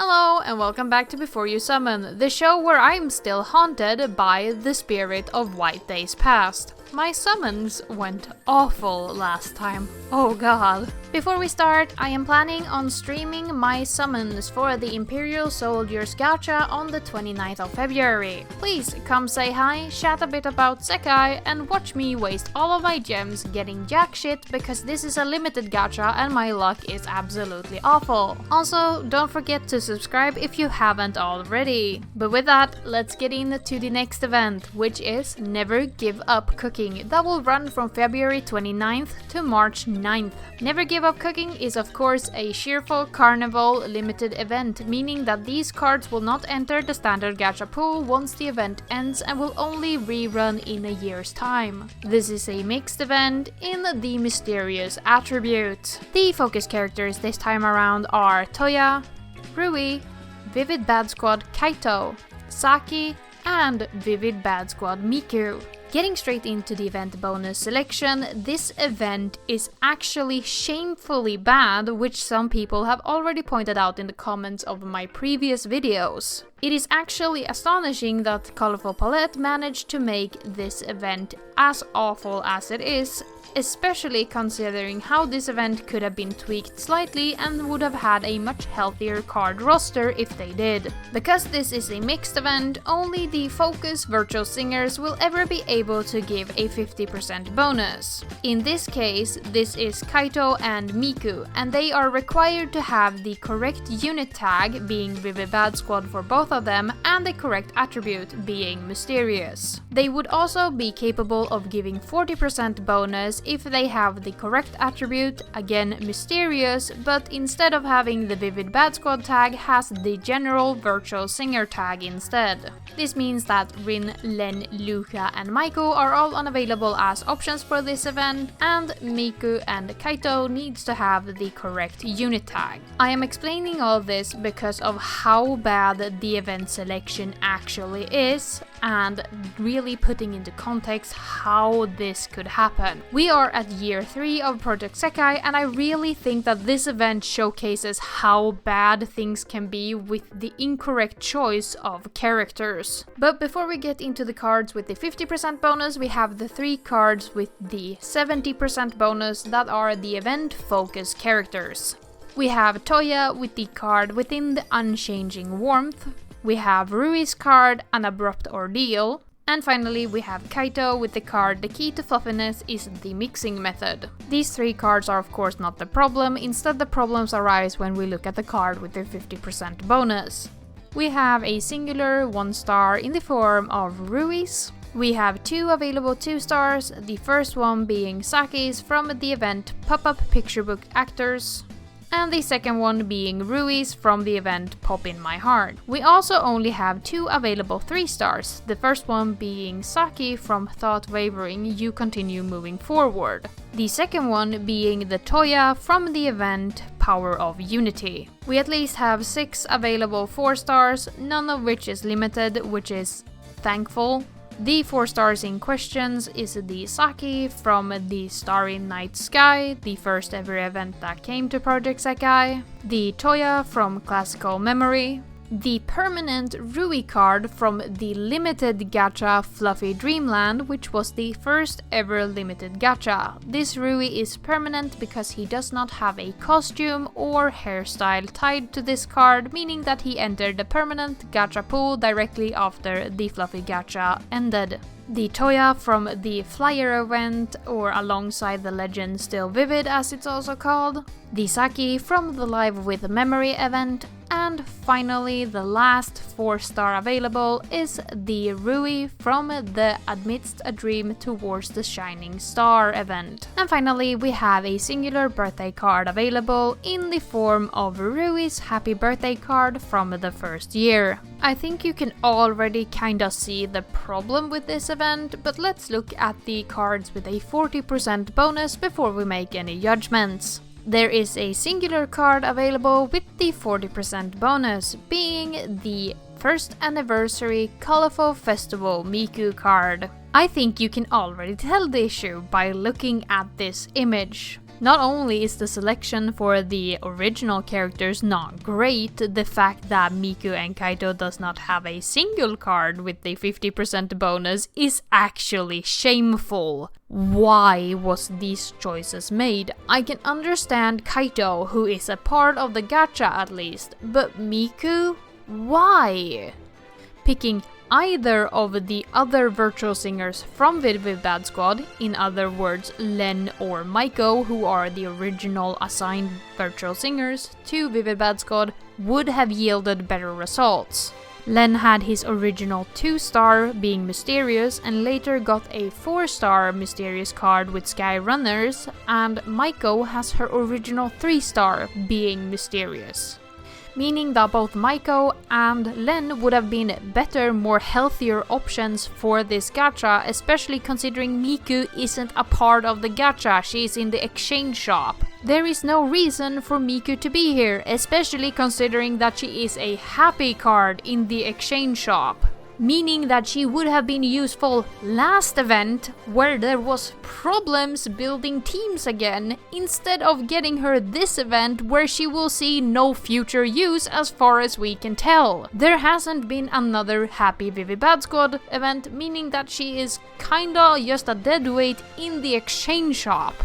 Hello and welcome back to Before You Summon, the show where I'm still haunted by the spirit of white days past. My summons went awful last time. Oh god. Before we start, I am planning on streaming my summons for the Imperial Soldiers Gacha on the 29th of February. Please come say hi, chat a bit about Sekai, and watch me waste all of my gems getting jack shit because this is a limited gacha and my luck is absolutely awful. Also, don't forget to subscribe if you haven't already. But with that, let's get into the next event, which is Never Give Up Cooking. That will run from February 29th to March 9th. Never Give Up Cooking is of course a Cheerful Carnival limited event, meaning that these cards will not enter the standard gacha pool once the event ends and will only rerun in a year's time. This is a mixed event in the mysterious attribute. The focus characters this time around are Toya, Rui, Vivid Bad Squad Kaito, Saki, and Vivid Bad Squad Miku. Getting straight into the event bonus selection, this event is actually shamefully bad, which some people have already pointed out in the comments of my previous videos. It is actually astonishing that Colorful Palette managed to make this event as awful as it is, especially considering how this event could have been tweaked slightly and would have had a much healthier card roster if they did. Because this is a mixed event, only the Focus Virtual Singers will ever be able to give a 50% bonus. In this case, this is Kaito and Miku, and they are required to have the correct unit tag, being Vivid Bad Squad for both of them, and the correct attribute, being Mysterious. They would also be capable of giving 40% bonus if they have the correct attribute, again Mysterious, but instead of having the Vivid Bad Squad tag, has the general Virtual Singer tag instead. This means that Rin, Len, Luca, and Maiko are all unavailable as options for this event, and Miku and Kaito needs to have the correct unit tag. I am explaining all this because of how bad the event selection actually is, and really putting into context how this could happen. We are at year 3 of Project Sekai, and I really think that this event showcases how bad things can be with the incorrect choice of characters. But before we get into the cards with the 50% bonus, we have the 3 cards with the 70% bonus that are the event focus characters. We have Toya with the card Within the Unchanging Warmth. We have Rui's card, An Abrupt Ordeal. And finally, we have Kaito with the card The Key to Fluffiness is the Mixing Method. These 3 cards are of course not the problem, instead the problems arise when we look at the card with the 50% bonus. We have a singular 1-star in the form of Rui's. We have 2 available 2-stars, the first one being Saki's from the event Pop-Up Picture Book Actors, and the second one being Rui's from the event Pop in My Heart. We also only have 2 available 3-stars, the first one being Saki from Thought Wavering, You Continue Moving Forward. The second one being the Toya from the event Power of Unity. We at least have 6 available 4-stars, none of which is limited, which is thankful. The 4 stars in questions is the Saki from the Starry Night Sky, the first ever event that came to Project Sekai, the Toya from Classical Memory, the permanent Rui card from the limited gacha Fluffy Dreamland, which was the first ever limited gacha. This Rui is permanent because he does not have a costume or hairstyle tied to this card, meaning that he entered the permanent gacha pool directly after the Fluffy gacha ended. The Toya from the Flyer event, or alongside the legend Still Vivid as it's also called, the Saki from the Live with Memory event, and finally the last 4-star available is the Rui from the Amidst a Dream Towards the Shining Star event. And finally we have a singular birthday card available in the form of Rui's Happy Birthday card from the first year. I think you can already kinda see the problem with this event, but let's look at the cards with a 40% bonus before we make any judgments. There is a singular card available with the 40% bonus, being the First Anniversary Colorful Festival Miku card. I think you can already tell the issue by looking at this image. Not only is the selection for the original characters not great, the fact that Miku and Kaito does not have a single card with the 50% bonus is actually shameful. Why was these choices made? I can understand Kaito, who is a part of the gacha at least, but Miku? Why? Picking either of the other virtual singers from Vivid Bad Squad, in other words Len or Maiko, who are the original assigned virtual singers to Vivid Bad Squad, would have yielded better results. Len had his original 2-star being Mysterious and later got a 4-star Mysterious card with Sky Runners, and Maiko has her original 3-star being Mysterious. Meaning that both Maiko and Len would have been better, more healthier options for this gacha, especially considering Miku isn't a part of the gacha, she's in the exchange shop. There is no reason for Miku to be here, especially considering that she is a happy card in the exchange shop. Meaning that she would have been useful last event, where there was problems building teams again, instead of getting her this event where she will see no future use as far as we can tell. There hasn't been another Happy Vivid Bad Squad event, meaning that she is kinda just a deadweight in the exchange shop.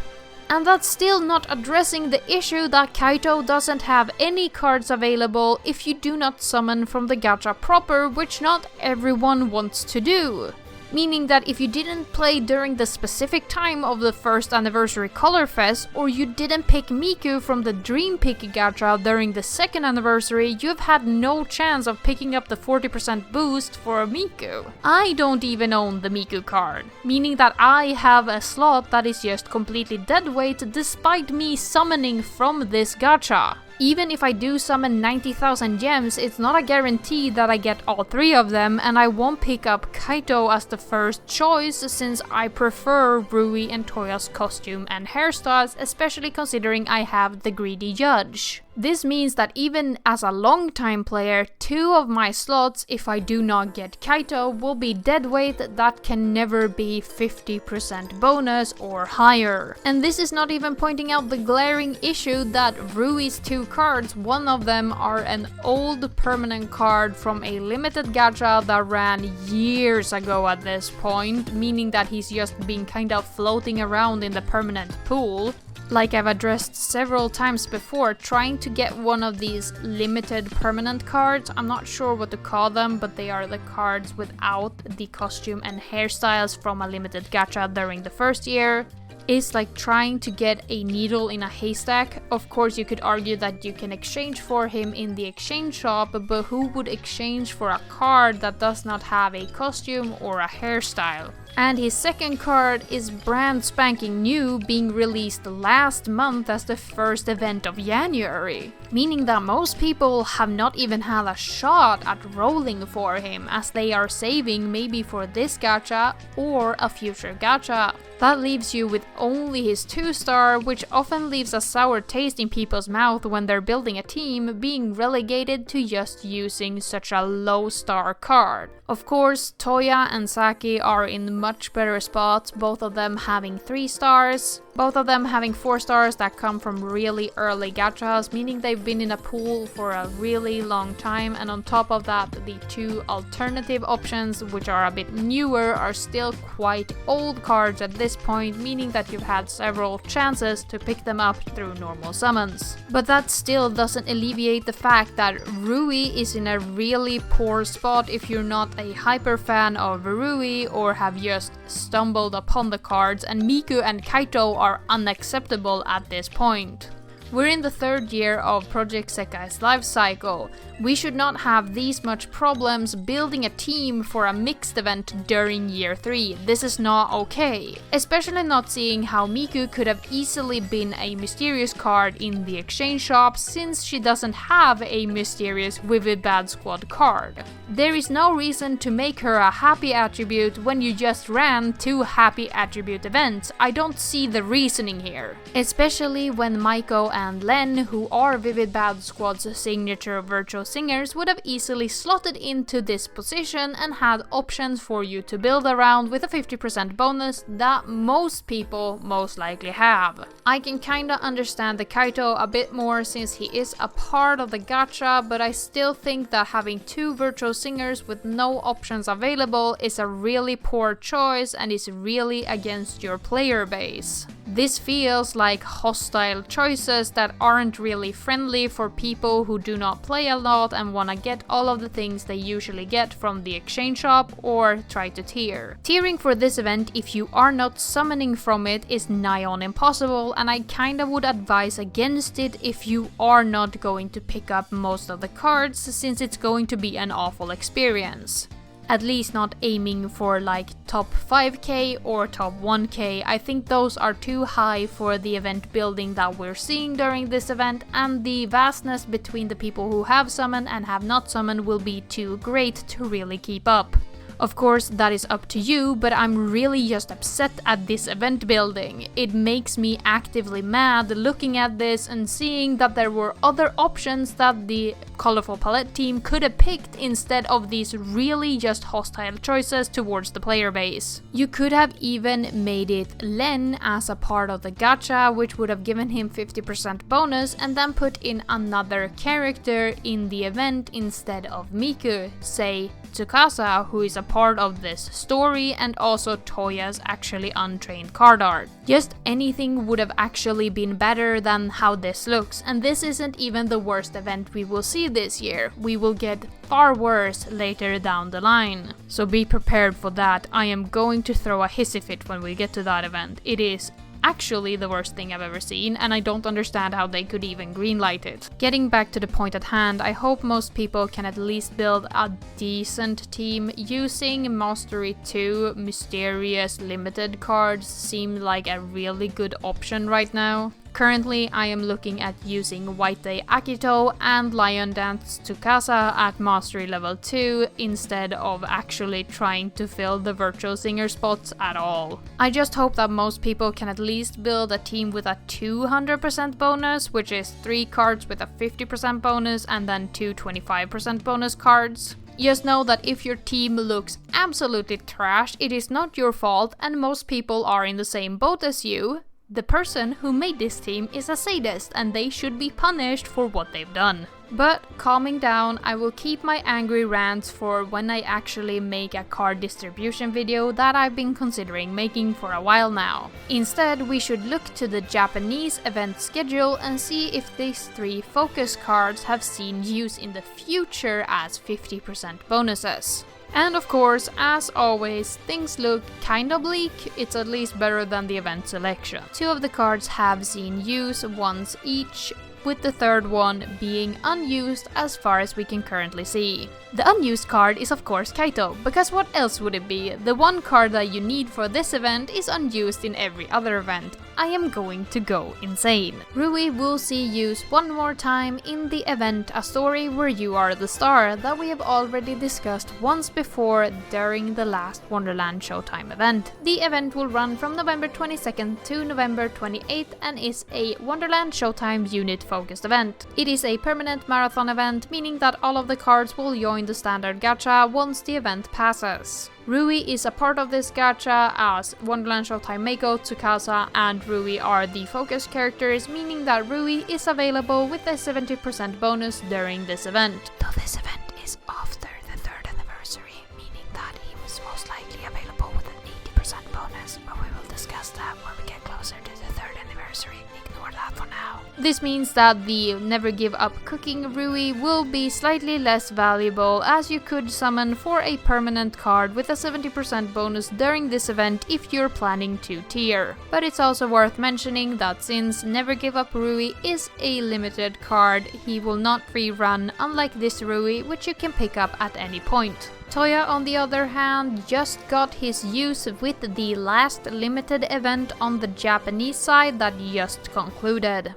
And that's still not addressing the issue that Kaito doesn't have any cards available if you do not summon from the gacha proper, which not everyone wants to do. Meaning that if you didn't play during the specific time of the first anniversary Color Fest, or you didn't pick Miku from the Dream Pick gacha during the second anniversary, you've had no chance of picking up the 40% boost for Miku. I don't even own the Miku card, meaning that I have a slot that is just completely deadweight despite me summoning from this gacha. Even if I do summon 90,000 gems, it's not a guarantee that I get all 3 of them, and I won't pick up Kaito as the first choice since I prefer Rui and Toya's costume and hairstyles, especially considering I have the Greedy Judge. This means that even as a long-time player, 2 of my slots, if I do not get Kaito, will be deadweight that can never be 50% bonus or higher. And this is not even pointing out the glaring issue that Rui's 2 cards, one of them are an old permanent card from a limited gacha that ran years ago at this point, meaning that he's just been kind of floating around in the permanent pool. Like I've addressed several times before, trying to get one of these limited permanent cards, I'm not sure what to call them, but they are the cards without the costume and hairstyles from a limited gacha during the first year, is like trying to get a needle in a haystack. Of course, you could argue that you can exchange for him in the exchange shop, but who would exchange for a card that does not have a costume or a hairstyle? And his second card is brand spanking new, being released last month as the first event of January. Meaning that most people have not even had a shot at rolling for him, as they are saving maybe for this gacha or a future gacha. That leaves you with only his 2-star, which often leaves a sour taste in people's mouth when they're building a team, being relegated to just using such a low star card. Of course, Toya and Saki are in much better spots, both of them having 3 stars, both of them having 4 stars that come from really early gachas, meaning they've been in a pool for a really long time, and on top of that, the 2 alternative options, which are a bit newer, are still quite old cards at this point, meaning that you've had several chances to pick them up through normal summons. But that still doesn't alleviate the fact that Rui is in a really poor spot if you're not a hyper fan of Rui or have just stumbled upon the cards, and Miku and Kaito are unacceptable at this point. We're in the 3rd year of Project Sekai's life cycle. We should not have these much problems building a team for a mixed event during year 3. This is not okay. Especially not seeing how Miku could have easily been a mysterious card in the exchange shop, since she doesn't have a mysterious Vivid Bad Squad card. There is no reason to make her a happy attribute when you just ran 2 happy attribute events. I don't see the reasoning here. Especially when Maiko and Len, who are Vivid Bad Squad's signature virtual singers, would have easily slotted into this position and had options for you to build around with a 50% bonus that most people most likely have. I can kinda understand the Kaito a bit more since he is a part of the gacha, but I still think that having two virtual singers with no options available is a really poor choice and is really against your player base. This feels like hostile choices that aren't really friendly for people who do not play a lot and wanna get all of the things they usually get from the exchange shop or try to tier. Tiering for this event, if you are not summoning from it, is nigh on impossible, and I kinda would advise against it if you are not going to pick up most of the cards, since it's going to be an awful experience. At least not aiming for like top 5k or top 1k, I think those are too high for the event building that we're seeing during this event, and the vastness between the people who have summoned and have not summoned will be too great to really keep up. Of course, that is up to you, but I'm really just upset at this event building. It makes me actively mad looking at this and seeing that there were other options that the Colorful Palette team could have picked instead of these really just hostile choices towards the player base. You could have even made it Len as a part of the gacha, which would have given him 50% bonus, and then put in another character in the event instead of Miku, say Tsukasa, who is a part of this story, and also Toya's actually untrained card art. Just anything would have actually been better than how this looks, and this isn't even the worst event we will see this year. We will get far worse later down the line. So be prepared for that. I am going to throw a hissy fit when we get to that event. It is actually the worst thing I've ever seen, and I don't understand how they could even greenlight it. Getting back to the point at hand, I hope most people can at least build a decent team. Using Mastery 2 mysterious limited cards seem like a really good option right now. Currently, I am looking at using White Day Akito and Lion Dance Tsukasa at Mastery level 2 instead of actually trying to fill the virtual singer spots at all. I just hope that most people can at least build a team with a 200% bonus, which is 3 cards with a 50% bonus and then 2 25% bonus cards. Just know that if your team looks absolutely trash, it is not your fault, and most people are in the same boat as you. The person who made this team is a sadist, and they should be punished for what they've done. But calming down, I will keep my angry rants for when I actually make a card distribution video that I've been considering making for a while now. Instead, we should look to the Japanese event schedule and see if these 3 focus cards have seen use in the future as 50% bonuses. And of course, as always, things look kinda bleak. It's at least better than the event selection. 2 of the cards have seen use once each, with the third one being unused as far as we can currently see. The unused card is of course Kaito, because what else would it be? The one card that you need for this event is unused in every other event. I am going to go insane. Rui will see use one more time in the event A Story Where You Are the Star that we have already discussed once before during the last Wonderland Showtime event. The event will run from November 22nd to November 28th and is a Wonderland Showtime unit focused event. It is a permanent marathon event, meaning that all of the cards will join the standard gacha once the event passes. Rui is a part of this gacha, as Wonderland Showtime Meiko, Tsukasa, and Rui are the focus characters, meaning that Rui is available with a 70% bonus during this event. Though this event is after the 3rd anniversary, meaning that he was most likely available with an 80% bonus, but we will discuss that when we get closer to the 3rd anniversary. Ignore that for now. This means that the Never Give Up Cooking Rui will be slightly less valuable, as you could summon for a permanent card with a 70% bonus during this event if you're planning to tier. But it's also worth mentioning that since Never Give Up Rui is a limited card, he will not rerun, unlike this Rui, which you can pick up at any point. Toya, on the other hand, just got his use with the last limited event on the Japanese side that just concluded.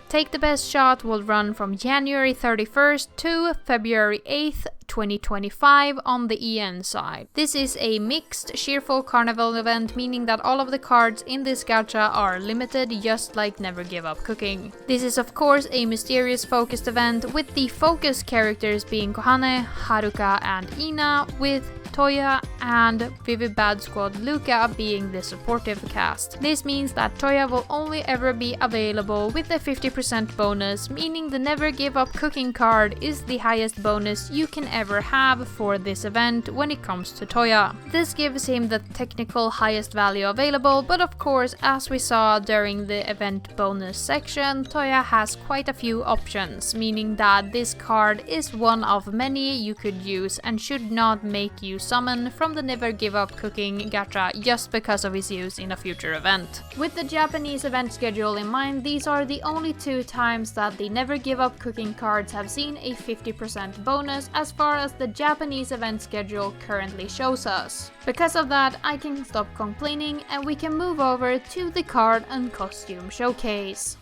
Take the Best Shot will run from January 31st to February 8th, 2025 on the EN side. This is a mixed Cheerful Carnival event, meaning that all of the cards in this gacha are limited, just like Never Give Up Cooking. This is of course a mysterious focused event, with the focus characters being Kohane, Haruka and Ina, with Toya and Vivid Bad Squad Luca being the supportive cast. This means that Toya will only ever be available with a 50% bonus, meaning the Never Give Up Cooking card is the highest bonus you can ever have for this event when it comes to Toya. This gives him the technical highest value available, but of course, as we saw during the event bonus section, Toya has quite a few options, meaning that this card is one of many you could use and should not make you summon from the Never Give Up Cooking gacha just because of his use in a future event. With the Japanese event schedule in mind, these are the only 2 times that the Never Give Up Cooking cards have seen a 50% bonus as far as the Japanese event schedule currently shows us. Because of that, I can stop complaining and we can move over to the card and costume showcase.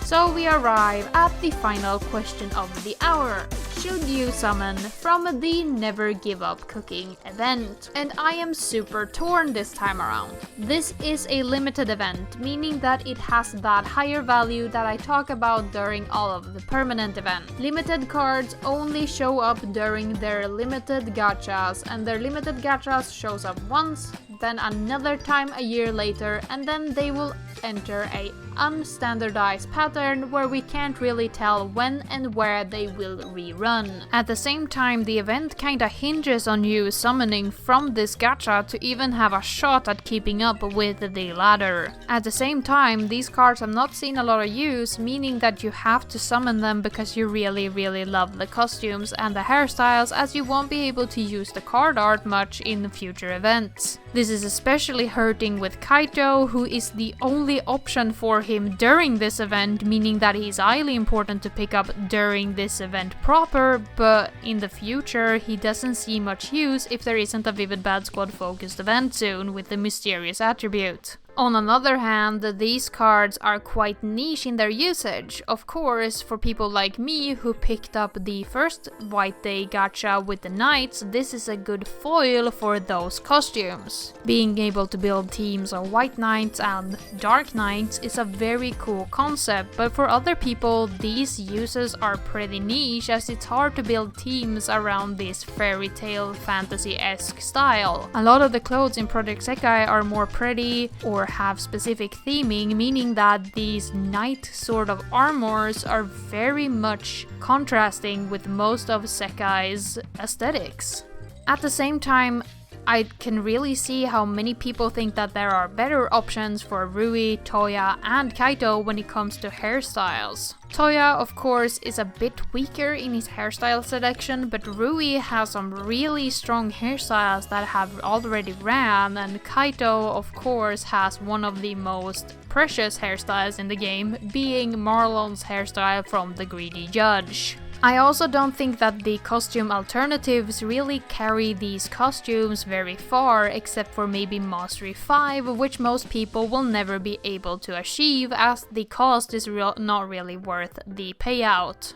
So we arrive at the final question of the hour. Should you summon from the Never Give Up Cooking event? And I am super torn this time around. This is a limited event, meaning that it has that higher value that I talk about during all of the permanent event. Limited cards only show up during their limited gachas, and their limited gachas shows up once, then another time a year later, and then they will enter a unstandardized pattern where we can't really tell when and where they will rerun. At the same time, the event kinda hinges on you summoning from this gacha to even have a shot at keeping up with the ladder. At the same time, these cards have not seen a lot of use, meaning that you have to summon them because you really love the costumes and the hairstyles, as you won't be able to use the card art much in future events. This is especially hurting with Kaito, who is the only option for him during this event, meaning that he's highly important to pick up during this event proper, but in the future he doesn't see much use if there isn't a Vivid Bad Squad focused event soon with the mysterious attribute. On another hand, these cards are quite niche in their usage. Of course, for people like me who picked up the first White Day gacha with the Knights, this is a good foil for those costumes. Being able to build teams of White Knights and Dark Knights is a very cool concept, but for other people, these uses are pretty niche, as it's hard to build teams around this fairy tale fantasy-esque style. A lot of the clothes in Project Sekai are more pretty or have specific theming, meaning that these knight sort of armors are very much contrasting with most of Sekai's aesthetics. At the same time, I can really see how many people think that there are better options for Rui, Toya, and Kaito when it comes to hairstyles. Toya, of course, is a bit weaker in his hairstyle selection, but Rui has some really strong hairstyles that have already ran, and Kaito, of course, has one of the most precious hairstyles in the game, being Marlon's hairstyle from The Greedy Judge. I also don't think that the costume alternatives really carry these costumes very far, except for maybe Mastery 5, which most people will never be able to achieve, as the cost is not really worth the payout.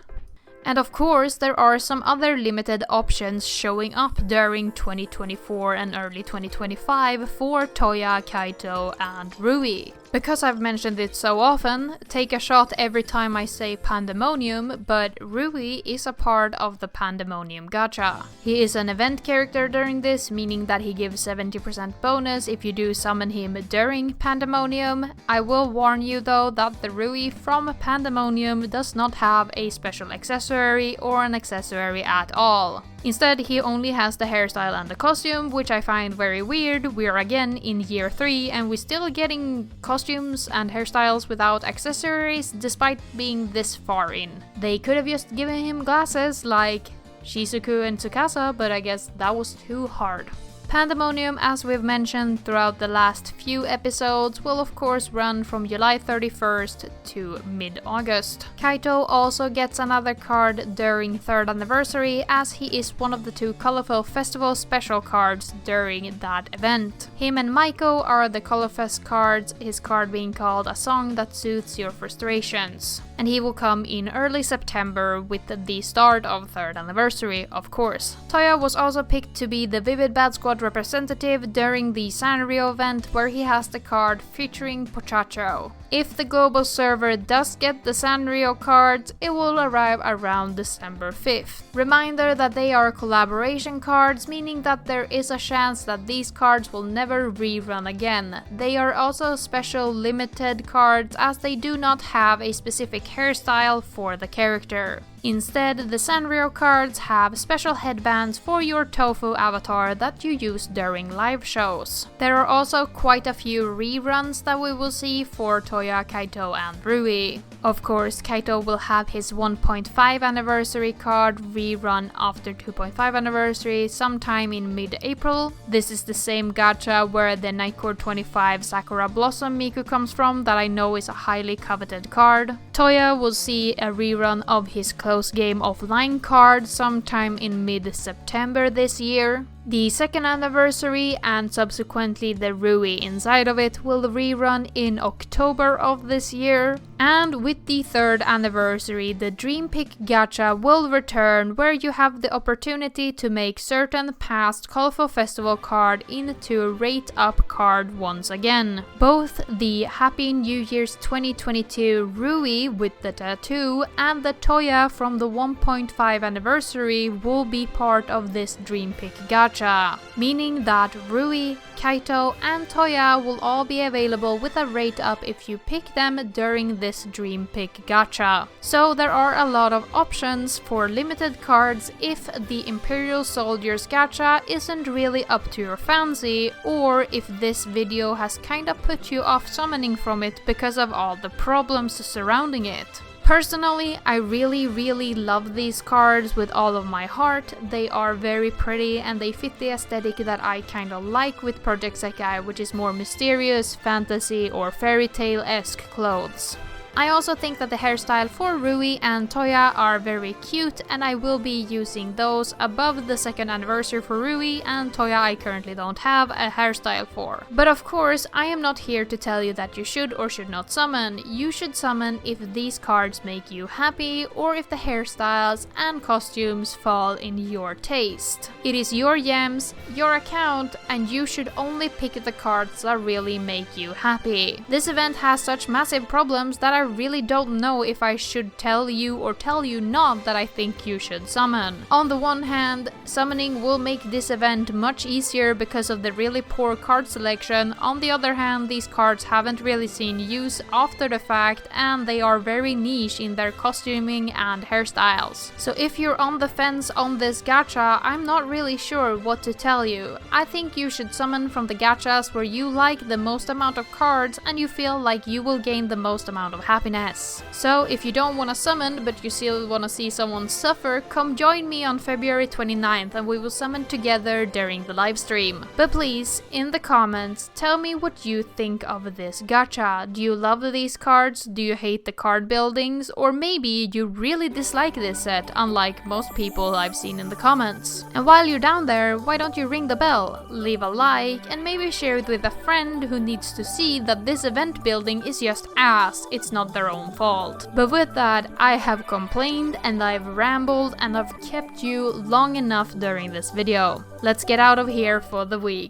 And of course, there are some other limited options showing up during 2024 and early 2025 for Toya, Kaito, and Rui. Because I've mentioned it so often, take a shot every time I say Pandemonium, but Rui is a part of the Pandemonium gacha. He is an event character during this, meaning that he gives 70% bonus if you do summon him during Pandemonium. I will warn you though that the Rui from Pandemonium does not have a special accessory or an accessory at all. Instead, he only has the hairstyle and the costume, which I find very weird. We're again in year 3 and we're still getting costumes and hairstyles without accessories despite being this far in. They could have just given him glasses like Shizuku and Tsukasa, but I guess that was too hard. Pandemonium, as we've mentioned throughout the last few episodes, will of course run from July 31st to mid-August. Kaito also gets another card during 3rd anniversary, as he is one of the 2 Colorful Festival special cards during that event. Him and Maiko are the Colorfest cards, his card being called A Song That Soothes Your Frustrations. And he will come in early September with the start of 3rd anniversary, of course. Toya was also picked to be the Vivid Bad Squad representative during the Sanrio event, where he has the card featuring Pochacho. If the global server does get the Sanrio cards, it will arrive around December 5th. Reminder that they are collaboration cards, meaning that there is a chance that these cards will never rerun again. They are also special limited cards, as they do not have a specific hairstyle for the character. Instead, the Sanrio cards have special headbands for your tofu avatar that you use during live shows. There are also quite a few reruns that we will see for Toya, Kaito and Rui. Of course, Kaito will have his 1.5 anniversary card rerun after 2.5 anniversary sometime in mid-April. This is the same gacha where the Nightcore 25 Sakura Blossom Miku comes from, that I know is a highly coveted card. Toya will see a rerun of his Close Game Offline card sometime in mid-September this year. The 2nd anniversary and subsequently the Rui inside of it will rerun in October of this year. And with the 3rd anniversary, the Dream Pick Gacha will return, where you have the opportunity to make certain past Colorful Festival card into a rate up card once again. Both the Happy New Year's 2022 Rui with the tattoo and the Toya from the 1.5 anniversary will be part of this Dream Pick Gacha, meaning that Rui, Kaito and Toya will all be available with a rate up if you pick them during this Dream Pick Gacha. So there are a lot of options for limited cards if the Imperial Soldiers Gacha isn't really up to your fancy, or if this video has kinda put you off summoning from it because of all the problems surrounding it. Personally, I really love these cards with all of my heart. They are very pretty and they fit the aesthetic that I kinda like with Project Sekai, which is more mysterious, fantasy or fairy tale-esque clothes. I also think that the hairstyle for Rui and Toya are very cute, and I will be using those above the 2nd anniversary for Rui, and Toya I currently don't have a hairstyle for. But of course, I am not here to tell you that you should or should not summon. You should summon if these cards make you happy, or if the hairstyles and costumes fall in your taste. It is your gems, your account, and you should only pick the cards that really make you happy. This event has such massive problems that I really don't know if I should tell you or tell you not that I think you should summon. On the one hand, summoning will make this event much easier because of the really poor card selection. On the other hand, these cards haven't really seen use after the fact, and they are very niche in their costuming and hairstyles. So if you're on the fence on this gacha, I'm not really sure what to tell you. I think you should summon from the gachas where you like the most amount of cards and you feel like you will gain the most amount of happiness. So if you don't want to summon but you still want to see someone suffer, come join me on February 29th and we will summon together during the live stream. But please, in the comments, tell me what you think of this gacha. Do you love these cards? Do you hate the card buildings? Or maybe you really dislike this set, unlike most people I've seen in the comments. And while you're down there, why don't you ring the bell, leave a like, and maybe share it with a friend who needs to see that this event building is just ass. It's not their own fault. But with that, I have complained and I've rambled and I've kept you long enough during this video. Let's get out of here for the week.